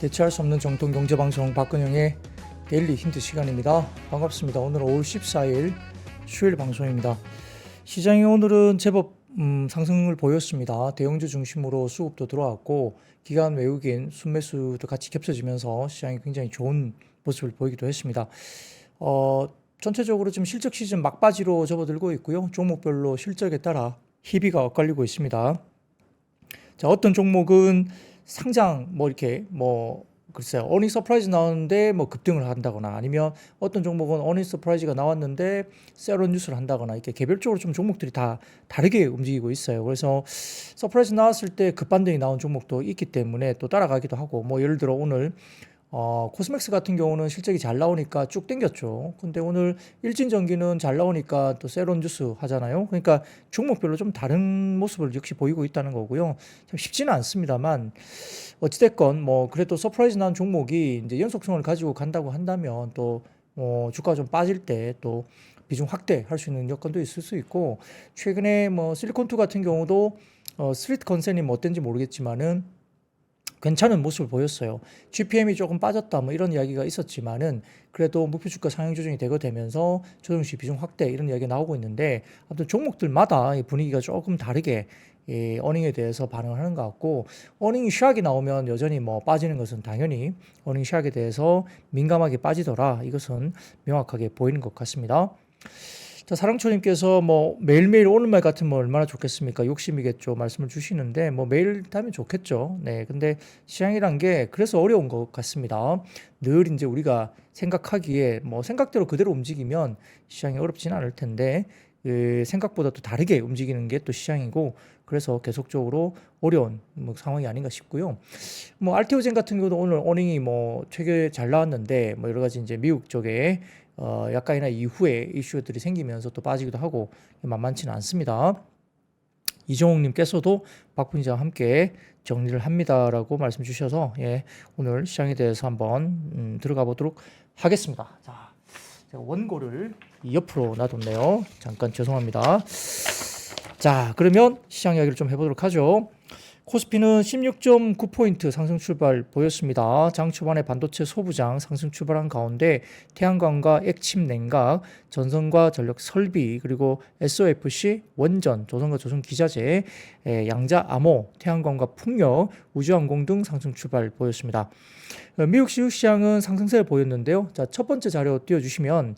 대체할 수 없는 정통 경제방송 박근영의 데일리 힌트 시간입니다. 반갑습니다. 오늘은 5월 14일 수요일 방송입니다. 시장이 오늘은 제법 상승을 보였습니다. 대형주 중심으로 수급도 들어왔고 기관 외국인 순매수도 같이 겹쳐지면서 시장이 굉장히 좋은 모습을 보이기도 했습니다. 전체적으로 지금 실적 시즌 막바지로 접어들고 있고요. 종목별로 실적에 따라 희비가 엇갈리고 있습니다. 자, 어떤 종목은 상장 글쎄요, 어닝 서프라이즈 나왔는데 급등을 한다거나, 아니면 어떤 종목은 어닝 서프라이즈가 나왔는데 세런 뉴스를 한다거나, 이렇게 개별적으로 좀 종목들이 다 다르게 움직이고 있어요. 그래서 서프라이즈 나왔을 때 급반등이 나온 종목도 있기 때문에 또 따라가기도 하고, 예를 들어 오늘 코스맥스 같은 경우는 실적이 잘 나오니까 쭉 땡겼죠. 근데 오늘 일진전기는 잘 나오니까 또 세론 뉴스 하잖아요. 그러니까 종목별로 좀 다른 모습을 역시 보이고 있다는 거고요. 참 쉽지는 않습니다만, 어찌됐건 그래도 서프라이즈 난 종목이 이제 연속성을 가지고 간다고 한다면 또 주가가 좀 빠질 때 또 비중 확대할 수 있는 여건도 있을 수 있고, 최근에 실리콘투 같은 경우도 스트리트 컨센이 어땠는지 모르겠지만은 괜찮은 모습을 보였어요. GPM이 조금 빠졌다 이런 이야기가 있었지만은 그래도 목표 주가 상향 조정이 되면서 조정시 비중 확대 이런 이야기가 나오고 있는데, 아무튼 종목들마다 분위기가 조금 다르게 어닝에 대해서 반응을 하는 것 같고, 어닝이 샥이 나오면 여전히 빠지는 것은 당연히 어닝 샥에 대해서 민감하게 빠지더라, 이것은 명확하게 보이는 것 같습니다. 자, 사랑초님께서 매일매일 오는 말 같으면 얼마나 좋겠습니까? 욕심이겠죠. 말씀을 주시는데, 매일 하면 좋겠죠. 네. 근데 시장이란 게 그래서 어려운 것 같습니다. 늘 이제 우리가 생각하기에 생각대로 그대로 움직이면 시장이 어렵지는 않을 텐데, 생각보다 또 다르게 움직이는 게 또 시장이고, 그래서 계속적으로 어려운 상황이 아닌가 싶고요. 알테오젠 같은 경우도 오늘 어닝이 되게 잘 나왔는데, 여러 가지 이제 미국 쪽에 약간이나 이후에 이슈들이 생기면서 또 빠지기도 하고 만만치는 않습니다. 이정욱님께서도 박 부장과 함께 정리를 합니다라고 말씀 주셔서 오늘 시장에 대해서 한번 들어가 보도록 하겠습니다. 자, 제가 원고를 옆으로 놔뒀네요. 잠깐 죄송합니다. 자, 그러면 시장 이야기를 좀 해보도록 하죠. 코스피는 16.9포인트 상승 출발 보였습니다. 장 초반에 반도체 소부장 상승 출발한 가운데 태양광과 액침 냉각, 전선과 전력 설비, 그리고 SOFC, 원전, 조선과 조선기자재, 양자 암호, 태양광과 풍력, 우주항공 등 상승 출발 보였습니다. 미국 주식시장은 상승세를 보였는데요. 자, 첫 번째 자료 띄워주시면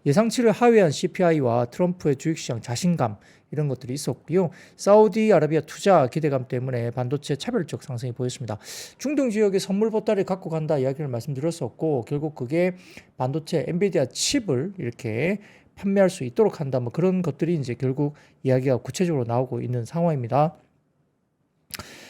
예상치를 하회한 CPI와 트럼프의 주식시장 자신감, 이런 것들이 있었고요. 사우디아라비아 투자 기대감 때문에 반도체 차별적 상승이 보였습니다. 중동 지역의 선물 보따리를 갖고 간다 이야기를 말씀드렸었고, 결국 그게 반도체 엔비디아 칩을 이렇게 판매할 수 있도록 한다, 그런 것들이 이제 결국 이야기가 구체적으로 나오고 있는 상황입니다.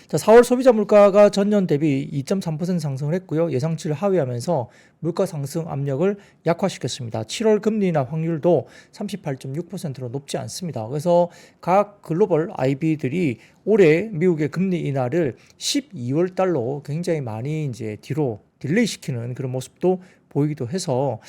자, 4월 소비자 물가가 전년 대비 2.3% 상승을 했고요. 예상치를 하회하면서 물가 상승 압력을 약화시켰습니다. 7월 금리 인하 확률도 38.6%로 높지 않습니다. 그래서 각 글로벌 IB들이 올해 미국의 금리 인하를 12월 달로 굉장히 많이 이제 뒤로 딜레이 시키는 그런 모습도 보이기도 해서,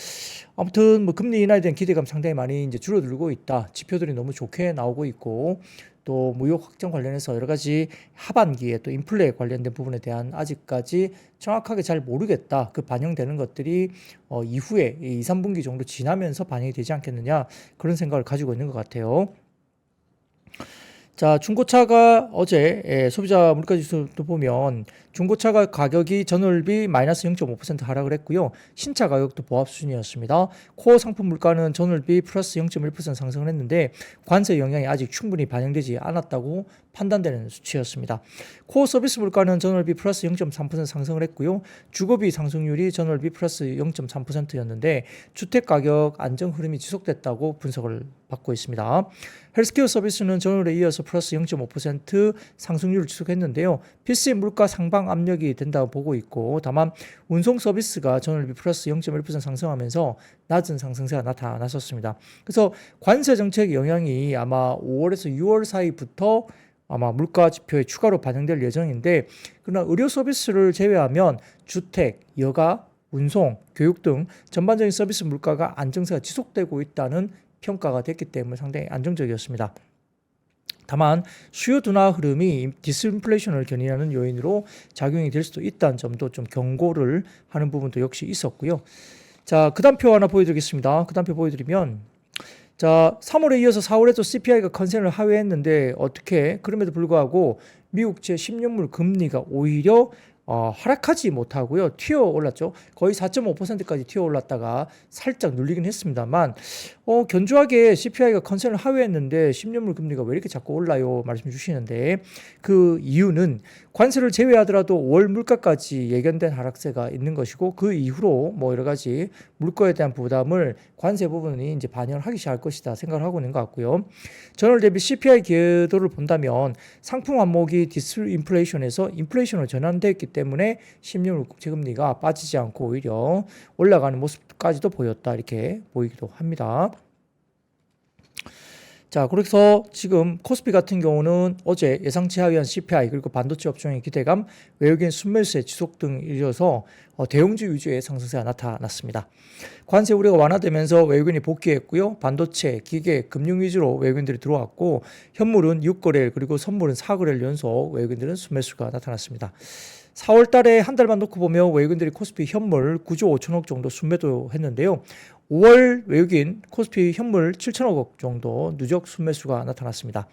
아무튼 금리 인하에 대한 기대감 상당히 많이 이제 줄어들고 있다. 지표들이 너무 좋게 나오고 있고, 또 무역 확장 관련해서 여러 가지 하반기에 또 인플레 관련된 부분에 대한 아직까지 정확하게 잘 모르겠다. 그 반영되는 것들이 이후에 2, 3분기 정도 지나면서 반영이 되지 않겠느냐, 그런 생각을 가지고 있는 것 같아요. 자, 중고차가 어제 소비자 물가지수도 보면 중고차가 가격이 전월비 마이너스 0.5% 하락을 했고요. 신차 가격도 보합 수준이었습니다. 코어 상품 물가는 전월비 플러스 0.1% 상승을 했는데 관세 영향이 아직 충분히 반영되지 않았다고 판단되는 수치였습니다. 코어 서비스 물가는 전월비 플러스 0.3% 상승을 했고요. 주거비 상승률이 전월비 플러스 0.3%였는데 주택 가격 안정 흐름이 지속됐다고 분석을 받고 있습니다. 헬스케어 서비스는 전월에 이어서 플러스 0.5% 상승률을 지속했는데요. PC 물가 상방 압력이 된다고 보고 있고, 다만 운송 서비스가 전월비 플러스 0.1% 상승하면서 낮은 상승세가 나타났었습니다. 그래서 관세 정책 영향이 아마 5월에서 6월 사이부터 아마 물가 지표에 추가로 반영될 예정인데, 그러나 의료 서비스를 제외하면 주택, 여가, 운송, 교육 등 전반적인 서비스 물가가 안정세가 지속되고 있다는 평가가 됐기 때문에 상당히 안정적이었습니다. 다만 수요 둔화 흐름이 디스인플레이션을 견인하는 요인으로 작용이 될 수도 있다는 점도 좀 경고를 하는 부분도 역시 있었고요. 자, 그 다음 표 하나 보여드리겠습니다. 그 다음 표 보여드리면, 자, 3월에 이어서 4월에도 CPI가 컨센을 하회했는데 어떻게 그럼에도 불구하고 미국제 10년물 금리가 오히려 하락하지 못하고요. 튀어 올랐죠. 거의 4.5%까지 튀어 올랐다가 살짝 눌리긴 했습니다만 견조하게 CPI가 컨센을 하회했는데 10년물 금리가 왜 이렇게 자꾸 올라요? 말씀 주시는데 그 이유는 관세를 제외하더라도 월 물가까지 예견된 하락세가 있는 것이고 그 이후로 뭐 여러 가지 물가에 대한 부담을 관세 부분이 이제 반영을 하기 시작할 것이다 생각을 하고 있는 것 같고요. 전월 대비 CPI 궤도를 본다면 상품 항목이 디스인플레이션에서 인플레이션으로 전환됐기 때문에 10년물 국채금리가 빠지지 않고 오히려 올라가는 모습까지도 보였다 이렇게 보이기도 합니다. 자, 그래서 지금 코스피 같은 경우는 어제 예상치 하위한 CPI 그리고 반도체 업종의 기대감, 외국인 순매수의 지속 등 이어서 대형주 위주의 상승세가 나타났습니다. 관세 우려가 완화되면서 외국인이 복귀했고요. 반도체, 기계, 금융 위주로 외국인들이 들어왔고 현물은 6거래일 그리고 선물은 4거래일 연속 외국인들은 순매수가 나타났습니다. 4월 달에 한 달만 놓고 보면 외국인들이 코스피 현물 9조 5천억 정도 순매도 했는데요. 5월 외국인 코스피 현물 7천억 정도 누적 순매수가 나타났습니다.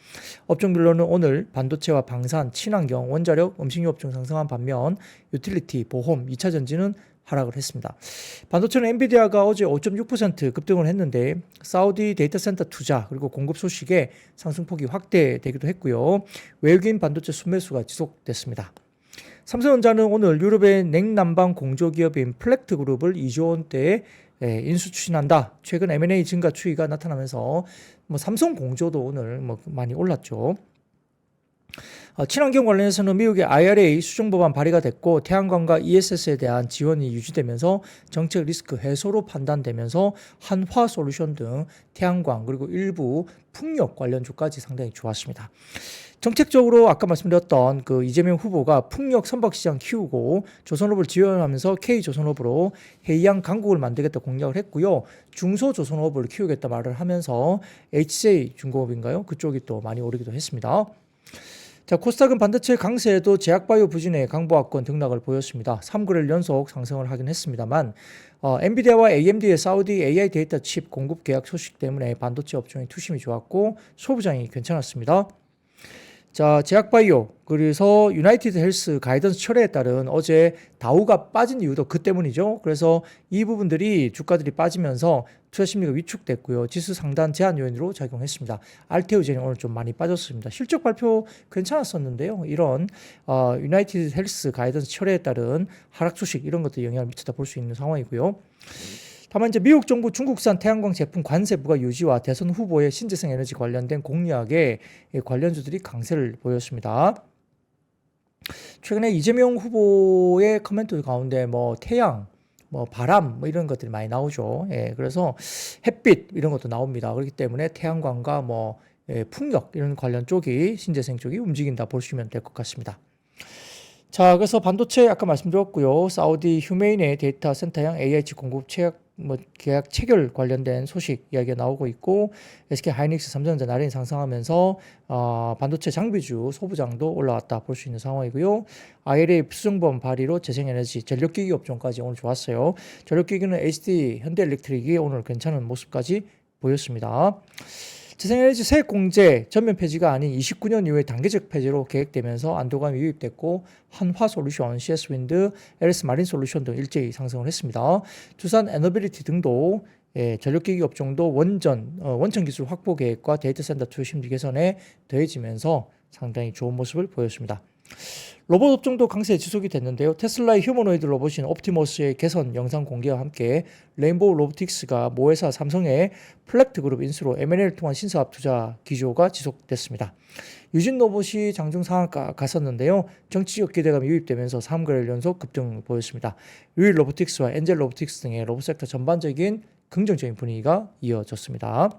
업종별로는 오늘 반도체와 방산, 친환경, 원자력, 음식료 업종 상승한 반면 유틸리티, 보험, 2차 전지는 하락을 했습니다. 반도체는 엔비디아가 어제 5.6% 급등을 했는데 사우디 데이터 센터 투자 그리고 공급 소식에 상승폭이 확대되기도 했고요. 외국인 반도체 순매수가 지속됐습니다. 삼성전자는 오늘 유럽의 냉난방 공조기업인 플렉트 그룹을 2조 원대에 인수 추진한다. 최근 M&A 증가 추이가 나타나면서 삼성 공조도 오늘 많이 올랐죠. 친환경 관련해서는 미국의 IRA 수정법안 발의가 됐고 태양광과 ESS에 대한 지원이 유지되면서 정책 리스크 해소로 판단되면서 한화솔루션 등 태양광 그리고 일부 풍력 관련주까지 상당히 좋았습니다. 정책적으로 아까 말씀드렸던 그 이재명 후보가 풍력 선박시장 키우고 조선업을 지원하면서 K조선업으로 해이양 강국을 만들겠다 공약을 했고요. 중소조선업을 키우겠다 말을 하면서 HJ중공업인가요? 그쪽이 또 많이 오르기도 했습니다. 자, 코스닥은 반도체 강세에도 제약바이오 부진의 강보합권 등락을 보였습니다. 3거래일 연속 상승을 하긴 했습니다만 엔비디아와 AMD의 사우디 AI 데이터 칩 공급 계약 소식 때문에 반도체 업종의 투심이 좋았고 소부장이 괜찮았습니다. 자, 제약바이오 그래서 유나이티드 헬스 가이던스 철회에 따른 어제 다우가 빠진 이유도 그 때문이죠. 그래서 이 부분들이 주가들이 빠지면서 투자 심리가 위축됐고요. 지수 상단 제한 요인으로 작용했습니다. 알테오젠이 오늘 좀 많이 빠졌습니다. 실적 발표 괜찮았었는데요. 이런 유나이티드 헬스 가이던스 철회에 따른 하락 소식 이런 것들이 영향을 미쳤다 볼 수 있는 상황이고요. 다만 이제 미국 정부 중국산 태양광 제품 관세 부과 유지와 대선 후보의 신재생 에너지 관련된 공약에 관련주들이 강세를 보였습니다. 최근에 이재명 후보의 코멘트 가운데 태양, 바람 이런 것들이 많이 나오죠. 예, 그래서 햇빛 이런 것도 나옵니다. 그렇기 때문에 태양광과 풍력 이런 관련 쪽이 신재생 쪽이 움직인다 보시면 될 것 같습니다. 자, 그래서 반도체 아까 말씀드렸고요. 사우디 휴메인의 데이터 센터형 AI 칩 공급 계약 체결 관련된 소식 이야기가 나오고 있고 SK 하이닉스, 삼성전자 나란히 상승하면서 반도체 장비주 소부장도 올라왔다 볼 수 있는 상황이고요. IRA 수정법 발의로 재생에너지, 전력기기 업종까지 오늘 좋았어요. 전력기기는 HD, 현대엘렉트릭이 오늘 괜찮은 모습까지 보였습니다. 재생에너지 세액공제 전면 폐지가 아닌 29년 이후에 단계적 폐지로 계획되면서 안도감이 유입됐고 한화솔루션, CS윈드, LS마린솔루션 등 일제히 상승을 했습니다. 두산 에너빌리티 등도 전력기기 업종도 원천 기술 확보 계획과 데이터 센터 투자 심리 개선에 더해지면서 상당히 좋은 모습을 보였습니다. 로봇 업종도 강세 지속이 됐는데요. 테슬라의 휴머노이드 로봇인 옵티머스의 개선 영상 공개와 함께 레인보우 로보틱스가 모회사 삼성의 플렉트 그룹 인수로 M&A를 통한 신사업 투자 기조가 지속됐습니다. 유진 로봇이 장중 상한가 갔었는데요. 정치적 기대감이 유입되면서 3거래일 연속 급등을 보였습니다. 유일 로보틱스와 엔젤 로보틱스 등의 로봇 섹터 전반적인 긍정적인 분위기가 이어졌습니다.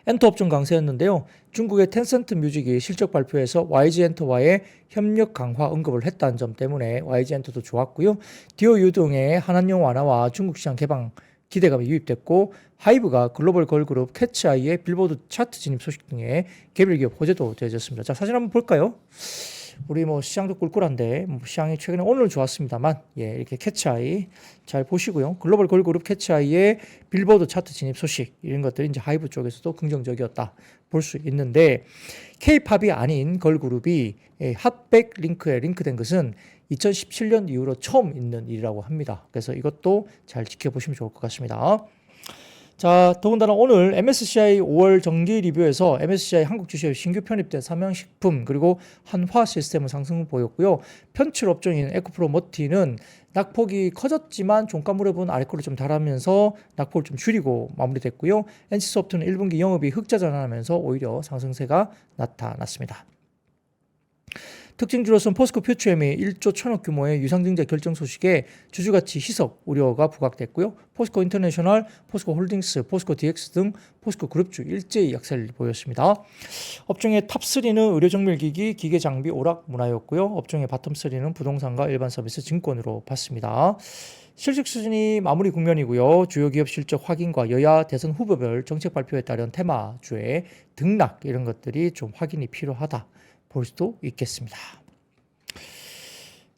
엔터 업종 강세였는데요. 중국의 텐센트 뮤직이 실적 발표에서 YG 엔터와의 협력 강화 언급을 했다는 점 때문에 YG 엔터도 좋았고요. 디오유 등의 한한령 완화와 중국 시장 개방 기대감이 유입됐고 하이브가 글로벌 걸그룹 캐치아이의 빌보드 차트 진입 소식 등의 개별 기업 호재도 되어졌습니다. 자, 사진 한번 볼까요? 우리 뭐 시장도 꿀꿀한데 시장이 최근에 오늘 좋았습니다만 이렇게 캐치아이 잘 보시고요. 글로벌 걸그룹 캐치아이의 빌보드 차트 진입 소식 이런 것들이 이제 하이브 쪽에서도 긍정적이었다 볼 수 있는데 K-팝이 아닌 걸그룹이 핫백 링크에 링크된 것은 2017년 이후로 처음 있는 일이라고 합니다. 그래서 이것도 잘 지켜보시면 좋을 것 같습니다. 자, 더군다나 오늘 MSCI 5월 정기 리뷰에서 MSCI 한국 주식에 신규 편입된 삼양식품 그리고 한화 시스템은 상승을 보였고요. 편출 업종인 에코프로 머티는 낙폭이 커졌지만 종가물의 아래코를 좀 달하면서 낙폭을 좀 줄이고 마무리됐고요. NC소프트는 1분기 영업이 흑자 전환하면서 오히려 상승세가 나타났습니다. 특징주로서는 포스코 퓨처엠이 1조 1천억 규모의 유상증자 결정 소식에 주주가치 희석 우려가 부각됐고요. 포스코 인터내셔널, 포스코 홀딩스, 포스코 DX 등 포스코 그룹주 일제히 약세를 보였습니다. 업종의 탑3는 의료정밀기기, 기계장비, 오락, 문화였고요. 업종의 바텀3는 부동산과 일반 서비스, 증권으로 봤습니다. 실적 수준이 마무리 국면이고요. 주요 기업 실적 확인과 여야 대선 후보별 정책 발표에 따른 테마주의 등락 이런 것들이 좀 확인이 필요하다. 볼 수도 있겠습니다.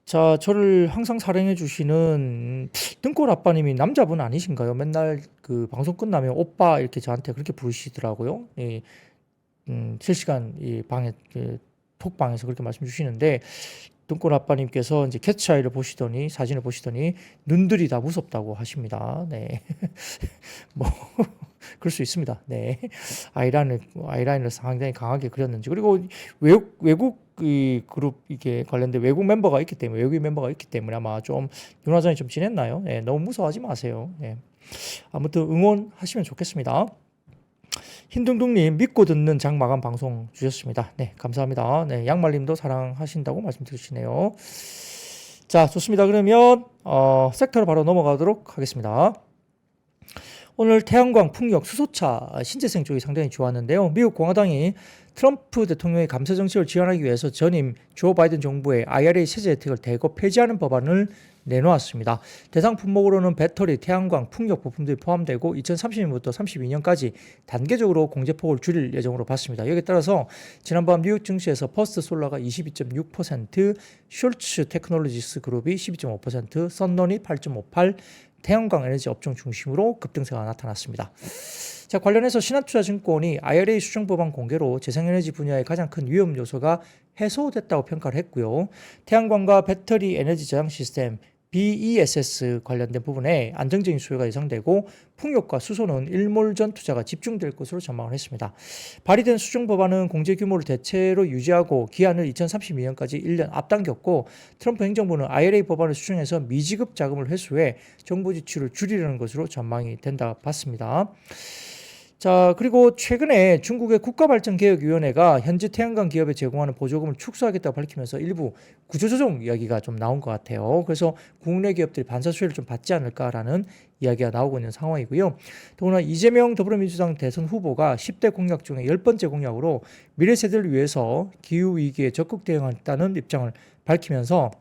자, 저를 항상 사랑해 주시는 등골 아빠님이 남자분 아니신가요? 맨날 그 방송 끝나면 오빠 이렇게 저한테 그렇게 부르시더라고요. 실시간 이 방에 톡방에서 그렇게 말씀 주시는데 등골 아빠님께서 이제 캐치아이를 보시더니 사진을 보시더니 눈들이 다 무섭다고 하십니다. 네, 뭐 그럴 수 있습니다. 네, 아이라인을 상당히 강하게 그렸는지 그리고 외국 이 그룹 이게 관련된 외국인 멤버가 있기 때문에 아마 좀 윤화장이 좀 진했나요? 네, 너무 무서워하지 마세요. 네. 아무튼 응원하시면 좋겠습니다. 흰둥둥님 믿고 듣는 장 마감 방송 주셨습니다. 네, 감사합니다. 네, 양말님도 사랑하신다고 말씀드리시네요. 자, 좋습니다. 그러면 섹터로 바로 넘어가도록 하겠습니다. 오늘 태양광, 풍력, 수소차, 신재생 쪽이 상당히 좋았는데요. 미국 공화당이 트럼프 대통령의 감세 정책을 지원하기 위해서 전임 조 바이든 정부의 IRA 세제 혜택을 대거 폐지하는 법안을 내놓았습니다. 대상 품목으로는 배터리, 태양광, 풍력 부품들이 포함되고 2030년부터 32년까지 단계적으로 공제폭을 줄일 예정으로 봤습니다. 여기에 따라서 지난밤 뉴욕 증시에서 퍼스트 솔라가 22.6%, 숄츠 테크놀로지스 그룹이 12.5%, 선론이 8.58%, 태양광 에너지 업종 중심으로 급등세가 나타났습니다. 자, 관련해서 신한투자증권이 IRA 수정법안 공개로 재생에너지 분야의 가장 큰 위험 요소가 해소됐다고 평가를 했고요. 태양광과 배터리 에너지 저장 시스템 BESS 관련된 부분에 안정적인 수요가 예상되고 풍력과 수소는 일몰전 투자가 집중될 것으로 전망을 했습니다. 발의된 수정 법안은 공제 규모를 대체로 유지하고 기한을 2032년까지 1년 앞당겼고 트럼프 행정부는 IRA 법안을 수정해서 미지급 자금을 회수해 정부 지출을 줄이려는 것으로 전망이 된다 봤습니다. 자, 그리고 최근에 중국의 국가발전개혁위원회가 현지 태양광 기업에 제공하는 보조금을 축소하겠다고 밝히면서 일부 구조조정 이야기가 좀 나온 것 같아요. 그래서 국내 기업들이 반사수혜를 좀 받지 않을까라는 이야기가 나오고 있는 상황이고요. 더구나 이재명 더불어민주당 대선 후보가 10대 공약 중에 10번째 공약으로 미래 세대를 위해서 기후위기에 적극 대응하겠다는 입장을 밝히면서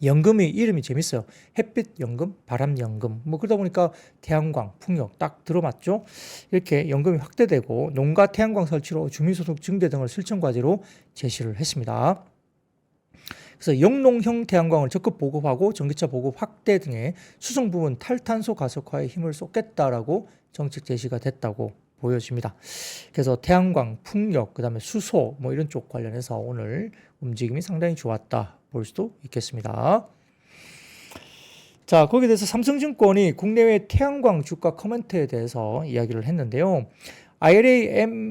연금이 이름이 재밌어요. 햇빛연금, 바람연금. 뭐 그러다 보니까 태양광, 풍력 딱 들어맞죠. 이렇게 연금이 확대되고 농가 태양광 설치로 주민소득 증대 등을 실천 과제로 제시를 했습니다. 그래서 영농형 태양광을 적극 보급하고 전기차 보급 확대 등의 수송 부분 탈탄소 가속화에 힘을 쏟겠다라고 정책 제시가 됐다고 보여집니다. 그래서 태양광, 풍력, 그다음에 수소 뭐 이런 쪽 관련해서 오늘 움직임이 상당히 좋았다 볼 수도 있겠습니다. 자, 거기에 대해서 삼성증권이 국내외 태양광 주가 커멘트에 대해서 이야기를 했는데요. IRA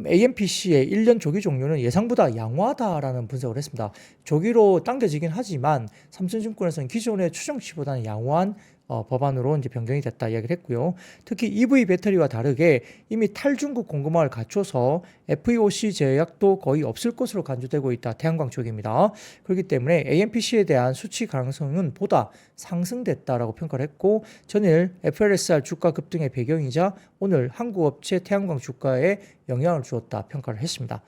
AMPC의 1년 조기 종료는 예상보다 양호하다라는 분석을 했습니다. 조기로 당겨지긴 하지만 삼성증권에서는 기존의 추정치보다는 양호한 법안으로 이제 변경이 됐다 이야기를 했고요. 특히 EV 배터리와 다르게 이미 탈중국 공급망을 갖춰서 FEOC 제약도 거의 없을 것으로 간주되고 있다. 태양광 쪽입니다. 그렇기 때문에 AMPC에 대한 수치 가능성은 보다 상승됐다라고 평가를 했고 전일 FLSR 주가 급등의 배경이자 오늘 한국 업체 태양광 주가의 영향을 주었다 평가를 했습니다.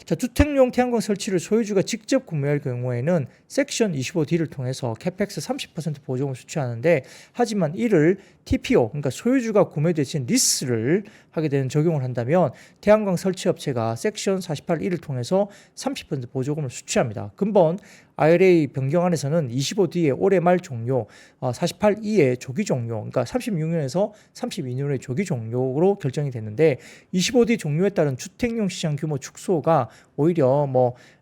자, 주택용 태양광 설치를 소유주가 직접 구매할 경우에는 섹션 25D를 통해서 캐펙스 30% 보조금을 수취하는데, 하지만 이를 TPO, 그러니까 소유주가 구매 대신 리스를 하게 되는 적용을 한다면 태양광 설치 업체가 섹션 48E를 통해서 30% 보조금을 수취합니다. 근본 IRA 변경안에서는 25D의 올해 말 종료, 48E의 조기 종료, 그러니까 36년에서 32년의 조기 종료로 결정이 됐는데, 25D 종료에 따른 주택용 시장 규모 축소가 오히려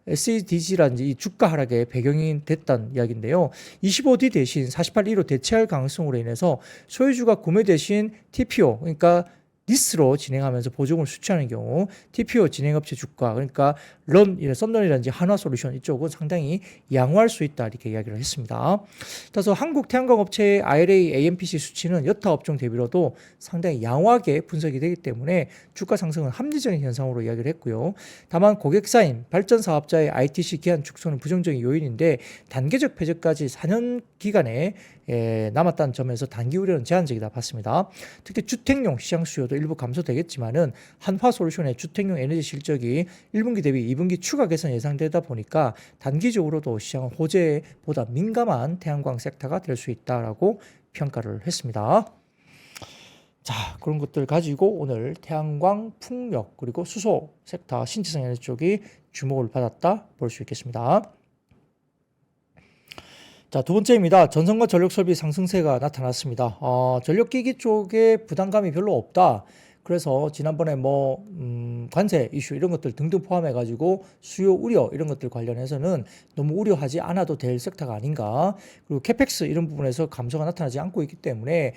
SDG라든지 이 주가 하락의 배경이 됐다는 이야기인데요. 25D 대신 48E로 대체할 가능성으로 인해서 소유주가 구매 대신 TPO, 그러니까 리스로 진행하면서 보조금을 수취하는 경우 TPO 진행업체 주가, 그러니까 썬런이라든지 한화솔루션 이쪽은 상당히 양호할 수 있다 이렇게 이야기를 했습니다. 따라서 한국 태양광 업체의 IRA AMPC 수치는 여타 업종 대비로도 상당히 양호하게 분석이 되기 때문에 주가 상승은 합리적인 현상으로 이야기를 했고요. 다만 고객사인 발전 사업자의 ITC 기한 축소는 부정적인 요인인데, 단계적 폐쇄까지 4년 기간에 남았다는 점에서 단기 우려는 제한적이다 봤습니다. 특히 주택용 시장 수요도 일부 감소되겠지만은 한화솔루션의 주택용 에너지 실적이 1분기 대비 2분기 추가 개선 예상되다 보니까 단기적으로도 시장은 호재보다 민감한 태양광 섹터가 될 수 있다라고 평가를 했습니다. 자, 그런 것들 가지고 오늘 태양광, 풍력, 그리고 수소 섹터, 신재생 에너지 쪽이 주목을 받았다 볼 수 있겠습니다. 자, 두 번째입니다. 전선과 전력 설비 상승세가 나타났습니다. 전력기기 쪽에 부담감이 별로 없다. 그래서 지난번에 관세 이슈 이런 것들 등등 포함해가지고 수요 우려 이런 것들 관련해서는 너무 우려하지 않아도 될 섹터가 아닌가. 그리고 캐펙스 이런 부분에서 감소가 나타나지 않고 있기 때문에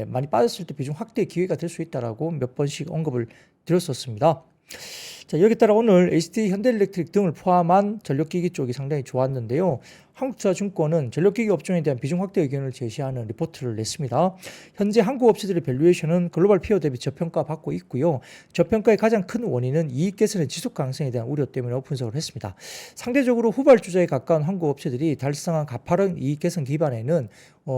많이 빠졌을 때 비중 확대 기회가 될 수 있다라고 몇 번씩 언급을 드렸었습니다. 자, 여기에 따라 오늘 HT, 현대일렉트릭 등을 포함한 전력기기 쪽이 상당히 좋았는데요. 한국투자증권은 전력기기 업종에 대한 비중 확대 의견을 제시하는 리포트를 냈습니다. 현재 한국 업체들의 밸류에이션은 글로벌 피어 대비 저평가 받고 있고요. 저평가의 가장 큰 원인은 이익 개선의 지속 가능성에 대한 우려 때문이라고 분석을 했습니다. 상대적으로 후발주자에 가까운 한국 업체들이 달성한 가파른 이익 개선 기반에는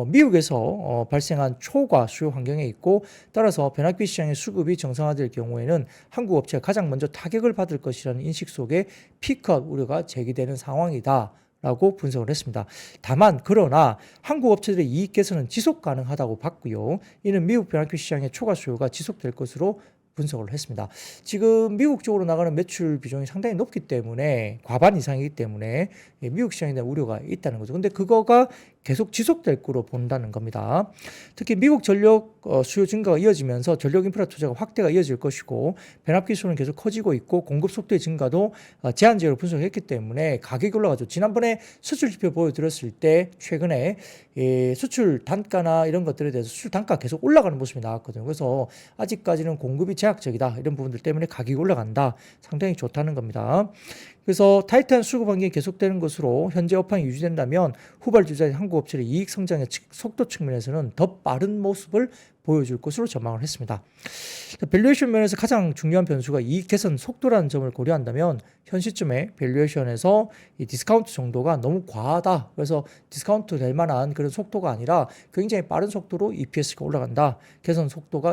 미국에서 발생한 초과 수요 환경에 있고, 따라서 변압기 시장의 수급이 정상화될 경우에는 한국 업체가 가장 먼저 타격을 받을 것이라는 인식 속에 피크아웃 우려가 제기되는 상황이다 라고 분석을 했습니다. 다만 그러나 한국 업체들의 이익 개선은 지속 가능하다고 봤고요. 이는 미국 변압기 시장의 초과 수요가 지속될 것으로 분석을 했습니다. 지금 미국 쪽으로 나가는 매출 비중이 상당히 높기 때문에, 과반 이상이기 때문에 미국 시장에 대한 우려가 있다는 거죠. 근데 그거가 계속 지속될 거로 본다는 겁니다. 특히 미국 전력 수요 증가가 이어지면서 전력 인프라 투자가 확대가 이어질 것이고, 변압기 수는 계속 커지고 있고, 공급 속도의 증가도 제한적으로 분석했기 때문에 가격이 올라가죠. 지난번에 수출 지표 보여드렸을 때 최근에 수출 단가나 이런 것들에 대해서 수출 단가 계속 올라가는 모습이 나왔거든요. 그래서 아직까지는 공급이 제약적이다, 이런 부분들 때문에 가격이 올라간다, 상당히 좋다는 겁니다. 그래서 타이트한 수급 환경이 계속되는 것으로 현재 업황이 유지된다면 후발주자인 한국 업체의 이익 성장의 속도 측면에서는 더 빠른 모습을 보여줄 것으로 전망을 했습니다. 밸류에이션 면에서 가장 중요한 변수가 이익 개선 속도라는 점을 고려한다면, 현 시점에 밸류에이션에서 이 디스카운트 정도가 너무 과하다. 그래서 디스카운트 될 만한 그런 속도가 아니라 굉장히 빠른 속도로 EPS가 올라간다.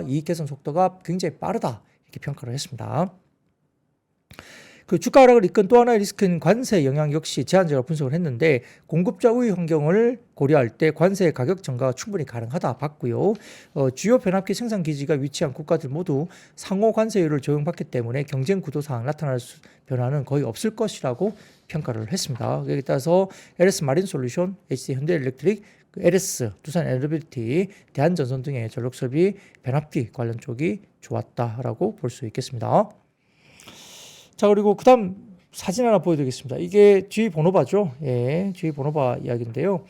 이익 개선 속도가 굉장히 빠르다, 이렇게 평가를 했습니다. 그 주가 하락을 이끈 또 하나의 리스크는 관세 영향 역시 제한적으로 분석을 했는데, 공급자 우위 환경을 고려할 때 관세 가격 전가가 충분히 가능하다 봤고요. 주요 변압기 생산 기지가 위치한 국가들 모두 상호 관세율을 적용받기 때문에 경쟁 구도상 나타날 변화는 거의 없을 것이라고 평가를 했습니다. 여기에 따라서 LS 마린 솔루션, HT 현대일렉트릭, LS, 두산 에너빌리티, 대한전선 등의 전력설비 변압기 관련 쪽이 좋았다라고 볼 수 있겠습니다. 자, 그리고 그 다음 사진 하나 보여드리겠습니다. 이게 G 번호바죠. G 번호바 이야기인데요.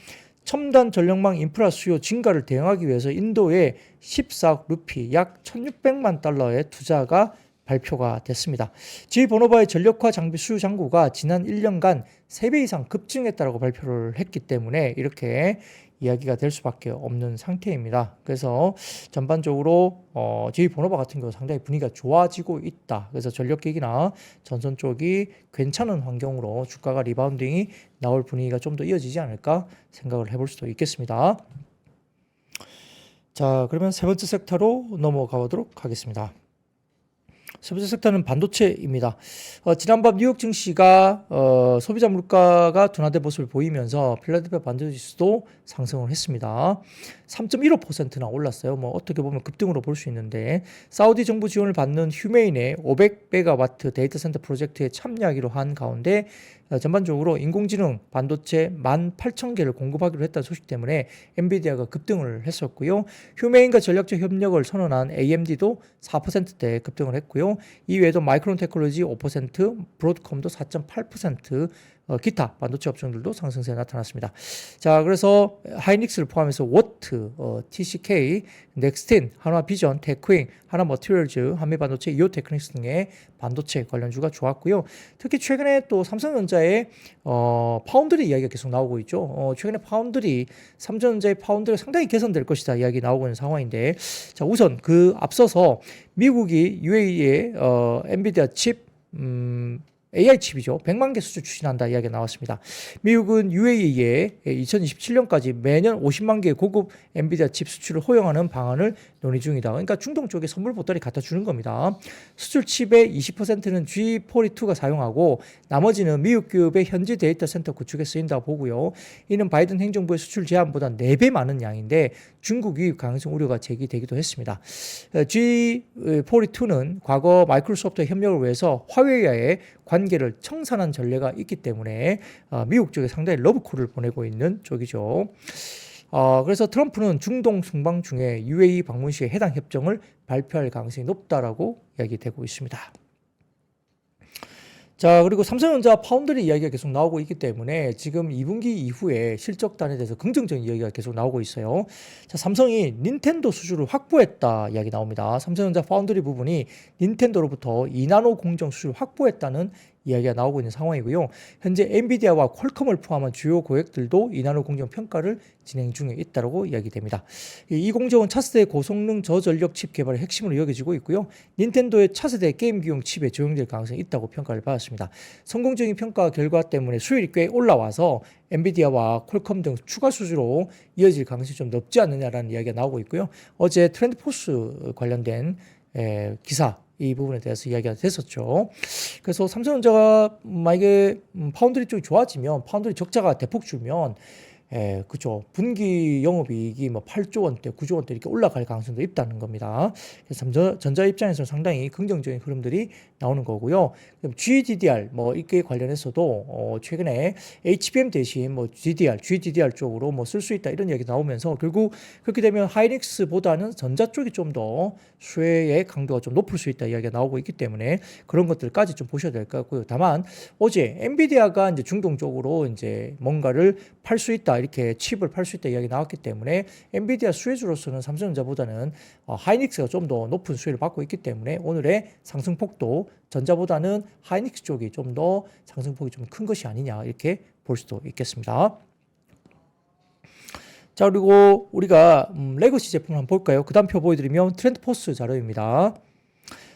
첨단 전력망 인프라 수요 증가를 대응하기 위해서 인도에 14억 루피, 약 1,600만 달러의 투자가 발표가 됐습니다. G 번호바의 전력화 장비 수요 잔고가 지난 1년간 3배 이상 급증했다고 발표를 했기 때문에 이렇게 이야기가 될 수밖에 없는 상태입니다. 그래서 전반적으로 G 번호바 같은 경우 상당히 분위기가 좋아지고 있다. 그래서 전력기기나 전선 쪽이 괜찮은 환경으로 주가가 리바운딩이 나올 분위기가 좀 더 이어지지 않을까 생각을 해볼 수도 있겠습니다. 자, 그러면 세 번째 섹터로 넘어가 보도록 하겠습니다. 세 번째 섹터는 반도체입니다. 지난밤 뉴욕 증시가 소비자 물가가 둔화된 모습을 보이면서 필라델피아 반도체 지수도 상승을 했습니다. 3.15%나 올랐어요. 뭐 어떻게 보면 급등으로 볼 수 있는데 사우디 정부 지원을 받는 휴메인의 500메가와트 데이터 센터 프로젝트에 참여하기로 한 가운데 전반적으로 인공지능 반도체 18,000개를 공급하기로 했다는 소식 때문에 엔비디아가 급등을 했었고요. 휴메인과 전략적 협력을 선언한 AMD도 4%대 급등을 했고요. 이외에도 마이크론 테크놀로지 5%, 브로드컴도 4.8%, 기타 반도체 업종들도 상승세가 나타났습니다. 자, 그래서 하이닉스를 포함해서 워트, TCK, 넥스틴, 한화비전, 테크잉, 하나머티리얼즈, 한미반도체, 이오테크닉스 등의 반도체 관련주가 좋았고요. 특히 최근에 또 삼성전자의 파운드리 이야기가 계속 나오고 있죠. 최근에 삼성전자의 파운드리가 상당히 개선될 것이다 이야기 나오고 있는 상황인데, 자, 우선 그 앞서서 미국이 UAE의 엔비디아 칩 AI 칩이죠. 100만 개 수출 추진한다 이야기가 나왔습니다. 미국은 UAE에 2027년까지 매년 50만 개의 고급 엔비디아 칩 수출을 허용하는 방안을 논의 중이다. 그러니까 중동 쪽에 선물 보따리 갖다 주는 겁니다. 수출 칩의 20%는 G42가 사용하고 나머지는 미국 기업의 현지 데이터 센터 구축에 쓰인다 보고요. 이는 바이든 행정부의 수출 제한보다 4배 많은 양인데 중국 유입 가능성 우려가 제기되기도 했습니다. G42는 과거 마이크로소프트와 협력을 위해서 화웨이와의 관계를 청산한 전례가 있기 때문에 미국 쪽에 상당히 러브콜을 보내고 있는 쪽이죠. 그래서 트럼프는 중동 순방 중에 UAE 방문 시에 해당 협정을 발표할 가능성이 높다라고 이야기되고 있습니다. 자, 그리고 삼성전자 파운드리 이야기가 계속 나오고 있기 때문에 지금 2분기 이후에 실적단에 대해서 긍정적인 이야기가 계속 나오고 있어요. 자, 삼성이 닌텐도 수주를 확보했다 이야기 나옵니다. 삼성전자 파운드리 부분이 닌텐도로부터 2나노 공정 수주를 확보했다는 이야기가 나오고 있는 상황이고요. 현재 엔비디아와 퀄컴을 포함한 주요 고객들도 2나노 공정 평가를 진행 중에 있다고 이야기됩니다. 이 공정은 차세대 고성능 저전력 칩 개발의 핵심으로 여겨지고 있고요. 닌텐도의 차세대 게임기용 칩에 적용될 가능성이 있다고 평가를 받았습니다. 성공적인 평가 결과 때문에 수율이 꽤 올라와서 엔비디아와 퀄컴 등 추가 수주로 이어질 가능성이 좀 높지 않느냐라는 이야기가 나오고 있고요. 어제 트렌드포스 관련된 기사 이 부분에 대해서 이야기가 됐었죠. 그래서 삼성전자가 만약에 파운드리 쪽이 좋아지면 파운드리 적자가 대폭 줄면 그죠. 분기 영업이익이 뭐 8조 원대, 9조 원대 이렇게 올라갈 가능성도 있다는 겁니다. 그래서 삼성전자 입장에서는 상당히 긍정적인 흐름들이 나오는 거고요. GDDR 뭐 이게 관련해서도 최근에 HBM 대신 뭐 GDDR 쪽으로 뭐 쓸 수 있다 이런 이야기 나오면서 결국 그렇게 되면 하이닉스보다는 전자 쪽이 좀 더 수혜의 강도가 좀 높을 수 있다 이야기가 나오고 있기 때문에 그런 것들까지 좀 보셔야 될 것 같고요. 다만 어제 엔비디아가 이제 중동 쪽으로 이제 뭔가를 팔 수 있다 이렇게 칩을 팔 수 있다 이야기 나왔기 때문에 엔비디아 수혜주로서는 삼성전자보다는 하이닉스가 좀 더 높은 수혜를 받고 있기 때문에 오늘의 상승폭도 전자보다는 하이닉스 쪽이 좀 더 상승폭이 좀 큰 것이 아니냐 이렇게 볼 수도 있겠습니다. 자, 그리고 우리가 레거시 제품을 한번 볼까요? 그 다음 표 보여드리면 트렌드포스 자료입니다.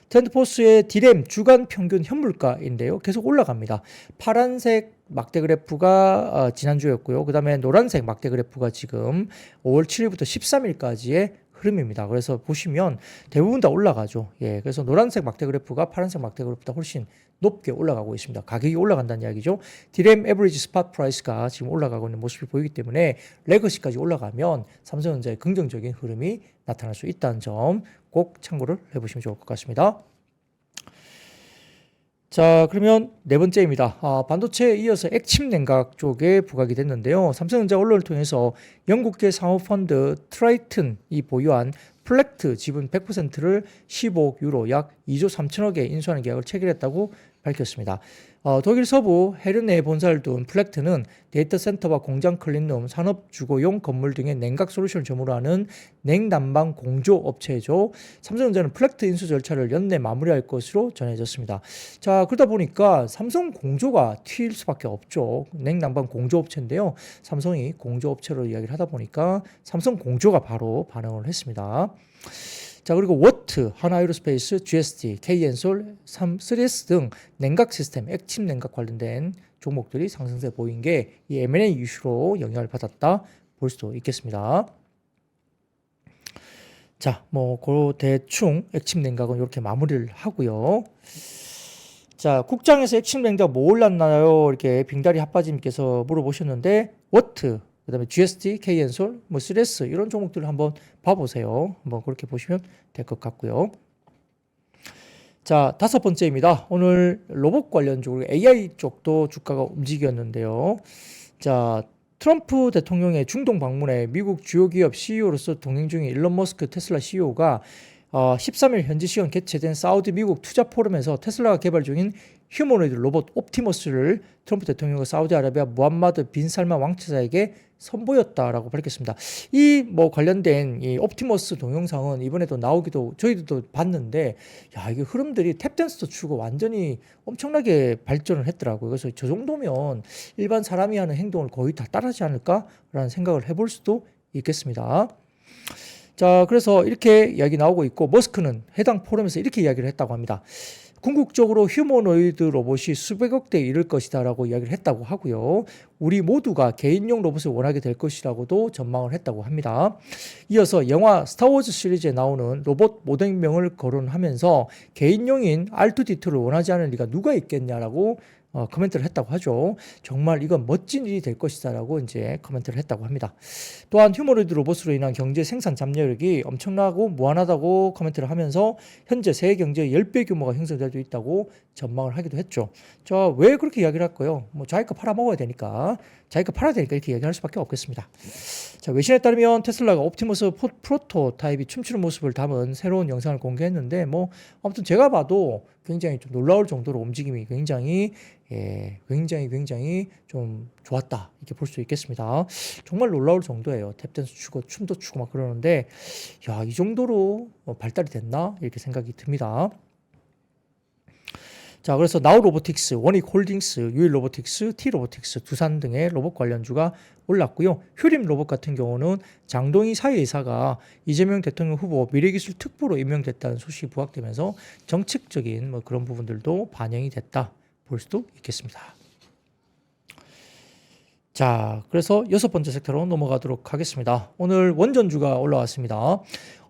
트렌드포스의 디램 주간 평균 현물가인데요. 계속 올라갑니다. 파란색 막대 그래프가 지난주였고요. 그 다음에 노란색 막대 그래프가 지금 5월 7일부터 13일까지의 흐름입니다. 그래서 보시면 대부분 다 올라가죠. 예, 그래서 노란색 막대 그래프가 파란색 막대 그래프보다 훨씬 높게 올라가고 있습니다. 가격이 올라간다는 이야기죠. 디램 에버리지 스팟 프라이스가 지금 올라가고 있는 모습이 보이기 때문에 레거시까지 올라가면 삼성전자의 긍정적인 흐름이 나타날 수 있다는 점 꼭 참고를 해보시면 좋을 것 같습니다. 자, 그러면 네 번째입니다. 반도체에 이어서 액침 냉각 쪽에 부각이 됐는데요. 삼성전자 언론을 통해서 영국계 사모펀드 트라이튼이 보유한 플렉트 지분 100%를 15억 유로 약 2조 3천억에 인수하는 계약을 체결했다고 밝혔습니다. 독일 서부 헤르네에 본사를 둔 플렉트는 데이터 센터와 공장 클린룸, 산업 주거용 건물 등의 냉각 솔루션을 점유로 하는 냉난방 공조 업체죠. 삼성전자는 플렉트 인수 절차를 연내 마무리할 것으로 전해졌습니다. 자, 그러다 보니까 삼성 공조가 튈 수밖에 없죠. 냉난방 공조 업체인데요. 삼성이 공조 업체로 이야기를 하다 보니까 삼성 공조가 바로 반응을 했습니다. 자, 그리고 워트, 하나에어로스페이스, GST, K엔솔, 3S 등 냉각 시스템, 액침 냉각 관련된 종목들이 상승세 보인 게 이 M&A 이슈로 영향을 받았다 볼 수도 있겠습니다. 자, 그 대충 액침 냉각은 이렇게 마무리를 하고요. 자, 국장에서 액침 냉각 뭐 올랐나요? 이렇게 빙다리 핫바지님께서 물어보셨는데, 워트, 그다음에 GST, KN솔, 3S 이런 종목들을 한번 봐보세요. 한번 그렇게 보시면 될 것 같고요. 자, 다섯 번째입니다. 오늘 로봇 관련주로 AI 쪽도 주가가 움직였는데요. 자, 트럼프 대통령의 중동 방문에 미국 주요 기업 CEO로서 동행 중인 일론 머스크 테슬라 CEO가 13일 현지 시간 개최된 사우디 미국 투자 포럼에서 테슬라가 개발 중인 휴머노이드 로봇 옵티머스를 트럼프 대통령과 사우디아라비아 무함마드 빈 살만 왕세자에게 선보였다라고 밝혔습니다. 이 관련된 이 옵티머스 동영상은 이번에도 나오기도 저희도 봤는데, 야, 이게 흐름들이 탭댄스도 추고 완전히 엄청나게 발전을 했더라고요. 그래서 저 정도면 일반 사람이 하는 행동을 거의 다 따라하지 않을까라는 생각을 해볼 수도 있겠습니다. 자, 그래서 이렇게 이야기 나오고 있고, 머스크는 해당 포럼에서 이렇게 이야기를 했다고 합니다. 궁극적으로 휴머노이드 로봇이 수백억 대에 이를 것이다 라고 이야기를 했다고 하고요. 우리 모두가 개인용 로봇을 원하게 될 것이라고도 전망을 했다고 합니다. 이어서 영화 스타워즈 시리즈에 나오는 로봇 모델명을 거론하면서 개인용인 R2D2를 원하지 않을 리가 누가 있겠냐라고 코멘트를 했다고 하죠. 정말 이건 멋진 일이 될 것이다 라고 이제 코멘트를 했다고 합니다. 또한 휴머노이드 로봇으로 인한 경제 생산 잠재력이 엄청나고 무한하다고 코멘트를 하면서 현재 세계 경제의 10배 규모가 형성될 수 있다고 전망을 하기도 했죠. 자, 왜 그렇게 이야기를 할까요? 자기 거 팔아먹어야 되니까, 자기가 팔아야 되니까 이렇게 이야기할 수밖에 없겠습니다. 자, 외신에 따르면 테슬라가 옵티머스 프로토타입이 춤추는 모습을 담은 새로운 영상을 공개했는데, 아무튼 제가 봐도 굉장히 좀 놀라울 정도로 움직임이 굉장히 좀 좋았다, 이렇게 볼 수 있겠습니다. 정말 놀라울 정도예요. 탭댄스 추고 춤도 추고 막 그러는데, 야, 이 정도로 발달이 됐나 이렇게 생각이 듭니다. 자, 그래서 나우 로보틱스, 원익 홀딩스, 유일 로보틱스, T 로보틱스, 두산 등의 로봇 관련주가 올랐고요. 휴림 로봇 같은 경우는 장동희 사회이사가 이재명 대통령 후보 미래기술 특보로 임명됐다는 소식이 부각되면서 정책적인 그런 부분들도 반영이 됐다 볼 수도 있겠습니다. 자, 그래서 여섯 번째 섹터로 넘어가도록 하겠습니다. 오늘 원전주가 올라왔습니다.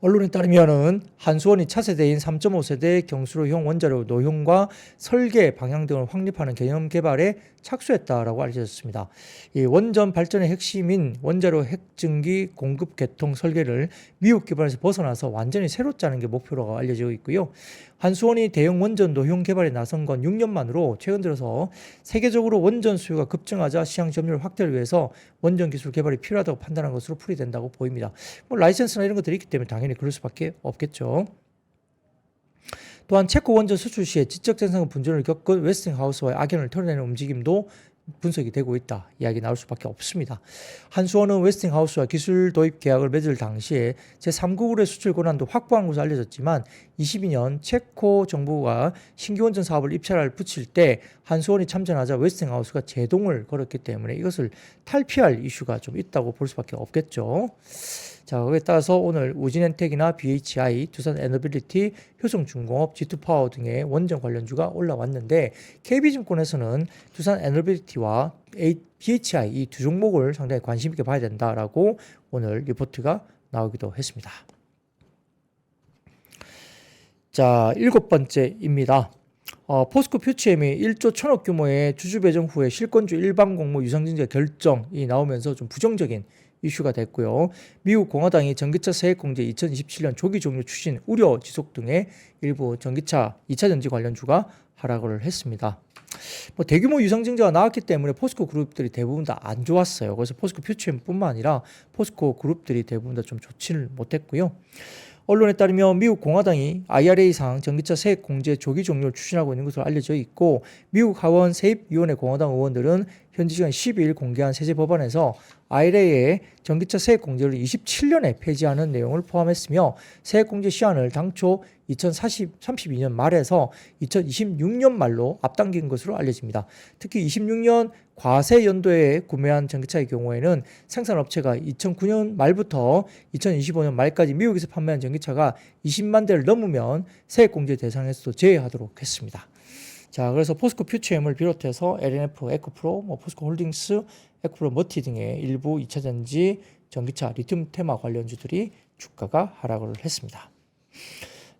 언론에 따르면은 한수원이 차세대인 3.5세대 경수로형 원자로 노형과 설계 방향 등을 확립하는 개념 개발에 착수했다라고 알려졌습니다. 이 원전 발전의 핵심인 원자로 핵증기 공급 개통 설계를 미국 기반에서 벗어나서 완전히 새로 짜는 게 목표라고 알려지고 있고요. 한수원이 대형 원전 노형 개발에 나선 건 6년 만으로 최근 들어서 세계적으로 원전 수요가 급증하자 시장 점유율 확대를 위해서 원전 기술 개발이 필요하다고 판단한 것으로 풀이된다고 보입니다. 라이센스나 이런 것들이 있기 때문에 당연히 그럴 수밖에 없겠죠. 또한 체코 원전 수출 시에 지적 재산 분전을 겪은 웨스팅하우스와의 악연을 털어내는 움직임도 분석이 되고 있다, 이야기 나올 수밖에 없습니다. 한수원은 웨스팅하우스와 기술 도입 계약을 맺을 당시에 제3국으로의 수출 권한도 확보한 것으로 알려졌지만 22년 체코 정부가 신규 원전 사업을 입찰을 붙일 때 한수원이 참전하자 웨스팅하우스가 제동을 걸었기 때문에 이것을 탈피할 이슈가 좀 있다고 볼 수밖에 없겠죠. 자, 거기에 따라서 오늘 우진엔텍이나 BHI, 두산에너빌리티, 효성중공업, G2파워 등의 원전 관련주가 올라왔는데, KB증권에서는 두산에너빌리티와 BHI 이 두 종목을 상당히 관심 있게 봐야 된다라고 오늘 리포트가 나오기도 했습니다. 자, 일곱 번째입니다. 포스코 퓨처엠이 1조 1천억 규모의 주주 배정 후에 실권주 일반 공모 유상증자 결정이 나오면서 좀 부정적인 이슈가 됐고요. 미국 공화당이 전기차 세액 공제 2027년 조기 종료 추진 우려 지속 등의 일부 전기차 2차 전지 관련주가 하락을 했습니다. 대규모 유상증자가 나왔기 때문에 포스코 그룹들이 대부분 다 안 좋았어요. 그래서 포스코 퓨처엠뿐만 아니라 포스코 그룹들이 대부분 다 좀 좋지는 못했고요. 언론에 따르면 미국 공화당이 IRA상 전기차 세액 공제 조기 종료를 추진하고 있는 것으로 알려져 있고, 미국 하원 세입위원회 공화당 의원들은 현지 시간 12일 공개한 세제 법안에서 IRA의 전기차 세액 공제를 27년에 폐지하는 내용을 포함했으며, 세액 공제 시한을 당초 2032년 말에서 2026년 말로 앞당긴 것으로 알려집니다. 특히 26년 과세 연도에 구매한 전기차의 경우에는 생산업체가 2009년 말부터 2025년 말까지 미국에서 판매한 전기차가 20만 대를 넘으면 세액 공제 대상에서도 제외하도록 했습니다. 자, 그래서 포스코 퓨처엠을 비롯해서 LNF, 에코프로, 포스코 홀딩스, 에코프로 머티 등의 일부 2차 전지 전기차 리튬 테마 관련주들이 주가가 하락을 했습니다.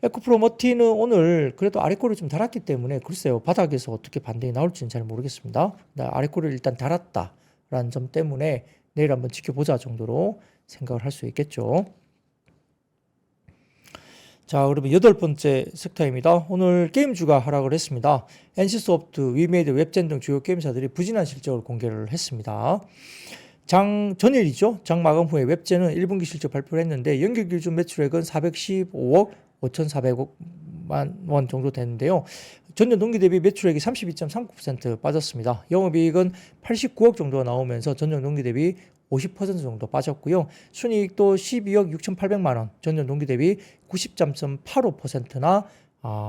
에코프로머티는 오늘 그래도 아래꼬리를 좀 달았기 때문에 글쎄요, 바닥에서 어떻게 반등이 나올지는 잘 모르겠습니다. 아래꼬리를 일단 달았다라는 점 때문에 내일 한번 지켜보자 정도로 생각을 할 수 있겠죠. 자, 그러면 8번째 섹터입니다. 오늘 게임주가 하락을 했습니다. NC소프트, 위메이드, 웹젠 등 주요 게임사들이 부진한 실적을 공개를 했습니다. 장 전일이죠. 장 마감 후에 웹젠은 1분기 실적 발표를 했는데 연결 기준 매출액은 415억 5,400만 원 정도 되는데요. 전년 동기 대비 매출액이 32.39% 빠졌습니다. 영업이익은 89억 정도가 나오면서 전년 동기 대비 50% 정도 빠졌고요. 순이익도 12억 6,800만 원, 전년 동기 대비 93.85%나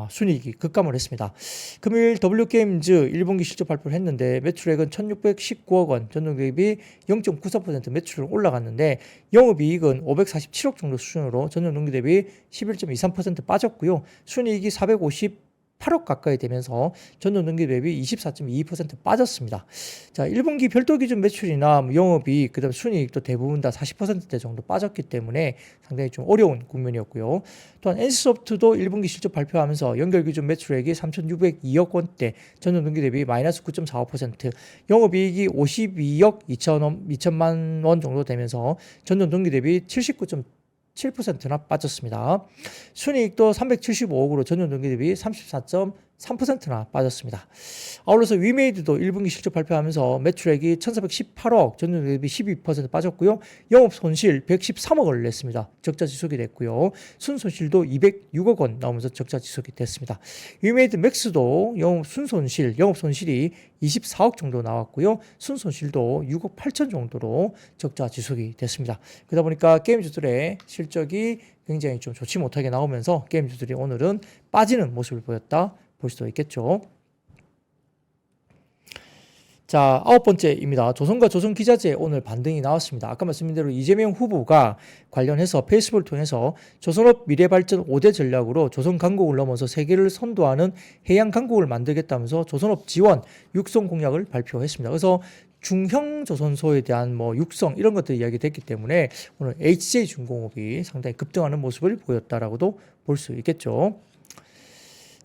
순이익이 급감을 했습니다. 금요일 W게임즈 1분기 실적 발표를 했는데 매출액은 1,619억 원, 전년 대비 0.94% 매출 올라갔는데 영업이익은 547억 정도 수준으로 전년 동기 대비 11.23% 빠졌고요. 순이익이 458억 가까이 되면서 전년 동기 대비 24.22% 빠졌습니다. 자, 1분기 별도 기준 매출이나 영업이익, 그다음 순이익도 대부분 다 40%대 정도 빠졌기 때문에 상당히 좀 어려운 국면이었고요. 또한 NC소프트도 1분기 실적 발표하면서 연결 기준 매출액이 3,602억 원대, 전년 동기 대비 마이너스 9.45%, 영업이익이 52억 2천만 원 정도 되면서 전년 동기 대비 79.7%나 빠졌습니다. 순이익도 375억으로 전년 동기 대비 34.3%나 빠졌습니다. 아울러서 위메이드도 1분기 실적 발표하면서 매출액이 1,418억, 전년 대비 12% 빠졌고요. 영업 손실 113억을 냈습니다. 적자 지속이 됐고요. 순손실도 206억 원 나오면서 적자 지속이 됐습니다. 위메이드 맥스도 영업 손실이 24억 정도 나왔고요. 순손실도 6억 8천 정도로 적자 지속이 됐습니다. 그러다 보니까 게임주들의 실적이 굉장히 좀 좋지 못하게 나오면서 게임주들이 오늘은 빠지는 모습을 보였다 볼 수도 있겠죠. 자, 9번째입니다. 조선과 조선기자재 오늘 반등이 나왔습니다. 아까 말씀드린 대로 이재명 후보가 관련해서 페이스북을 통해서 조선업 미래발전 5대 전략으로 조선강국을 넘어서 세계를 선도하는 해양강국을 만들겠다면서 조선업 지원, 육성 공약을 발표했습니다. 그래서 중형 조선소에 대한 육성 이런 것들이 이야기됐기 때문에 오늘 HJ중공업이 상당히 급등하는 모습을 보였다라고도 볼 수 있겠죠.